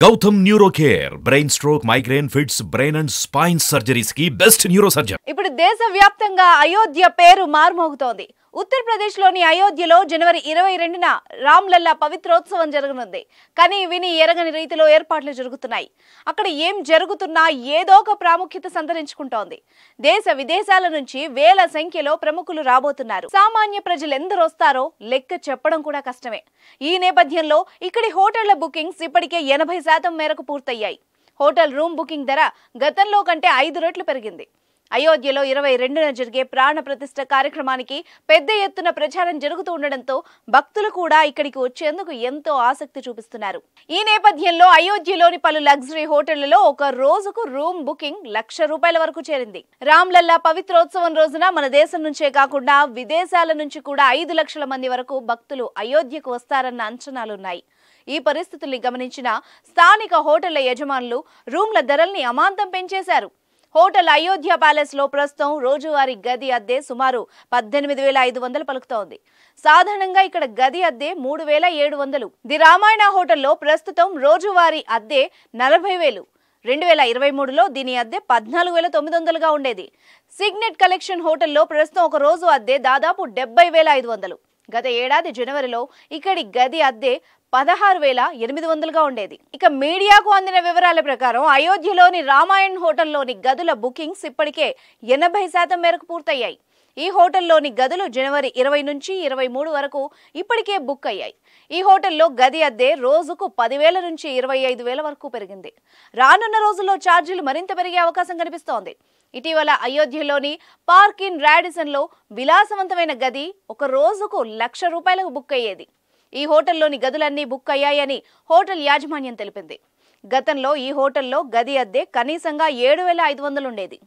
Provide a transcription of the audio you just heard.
Gautam Neurocare, brain stroke, migraine, fits, brain and spine surgeries की best neurosurgeon. ఇప్పుడు దేశవ్యాప్తంగా అయోధ్య పేరు మార్మోగుతోంది. ఉత్తరప్రదేశ్ లోని అయోధ్యలో జనవరి 22న రామ్లల్లా పవిత్రోత్సవం జరగనుంది. కానీ విని ఎరగని రీతిలో ఏర్పాట్లు జరుగుతున్నాయి. అక్కడ ఏం జరుగుతున్నా ఏదో ఒక ప్రాముఖ్యత సంతరించుకుంటోంది. దేశ విదేశాల నుంచి వేల సంఖ్యలో ప్రముఖులు రాబోతున్నారు. సామాన్య ప్రజలు ఎందరు వస్తారో లెక్క చెప్పడం కూడా కష్టమే. ఈ నేపథ్యంలో ఇక్కడి హోటళ్ల బుకింగ్స్ ఇప్పటికే 80% మేరకు పూర్తయ్యాయి. హోటల్ రూమ్ బుకింగ్ ధర గతంలో కంటే 5 రెట్లు పెరిగింది. అయోధ్యలో 22న జరిగే ప్రాణ ప్రతిష్ఠ కార్యక్రమానికి పెద్ద ఎత్తున ప్రచారం జరుగుతూ ఉండడంతో భక్తులు కూడా ఇక్కడికి వచ్చేందుకు ఎంతో ఆసక్తి చూపిస్తున్నారు. ఈ నేపథ్యంలో అయోధ్యలోని పలు లగ్జరీ హోటళ్లలో ఒక రోజుకు రూమ్ బుకింగ్ ₹1,00,000 వరకు చేరింది. రామ్లల్లా పవిత్రోత్సవం రోజున మన దేశం నుంచే కాకుండా విదేశాల నుంచి కూడా 5 లక్షల మంది వరకు భక్తులు అయోధ్యకు వస్తారన్న అంచనాలున్నాయి. ఈ పరిస్థితుల్ని గమనించిన స్థానిక హోటళ్ల యజమానులు రూమ్ల ధరల్ని అమాంతం పెంచేశారు. హోటల్ అయోధ్య ప్యాలెస్ లో ప్రస్తుతం రోజువారీ గది అద్దె సుమారు 18,500 పలుకుతోంది. సాధారణంగా ఇక్కడ గది అద్దె 3,700. ది రామాయణ హోటల్లో ప్రస్తుతం రోజువారీ అద్దె 40,000. 2023లో దీని అద్దె 14,900గా ఉండేది. సిగ్నెట్ కలెక్షన్ హోటల్లో ప్రస్తుతం ఒక రోజు అద్దె దాదాపు 70,500. గత ఏడాది జనవరిలో ఇక్కడి గది అద్దె 16,800గా ఉండేది. ఇక మీడియాకు అందిన వివరాల ప్రకారం అయోధ్యలోని రామాయణ్ హోటల్లోని గదుల బుకింగ్స్ ఇప్పటికే 80% మేరకు పూర్తయ్యాయి. ఈ హోటల్లోని గదులు జనవరి 20 నుంచి 23 వరకు ఇప్పటికే బుక్ అయ్యాయి. ఈ హోటల్లో గది అద్దె రోజుకు 10,000 నుంచి 25,000 వరకు పెరిగింది. రానున్న రోజుల్లో ఛార్జీలు మరింత పెరిగే అవకాశం కనిపిస్తోంది. ఇటీవల అయోధ్యలోని పార్క్ ఇన్ రాడిసన్ లో విలాసవంతమైన గది ఒక రోజుకు ₹1,00,000 బుక్ అయ్యేది. ఈ హోటల్లోని గదులన్నీ బుక్ అయ్యాయని హోటల్ యాజమాన్యం తెలిపింది. గతంలో ఈ హోటల్లో గది అద్దె కనీసంగా 7,500 ఉండేది.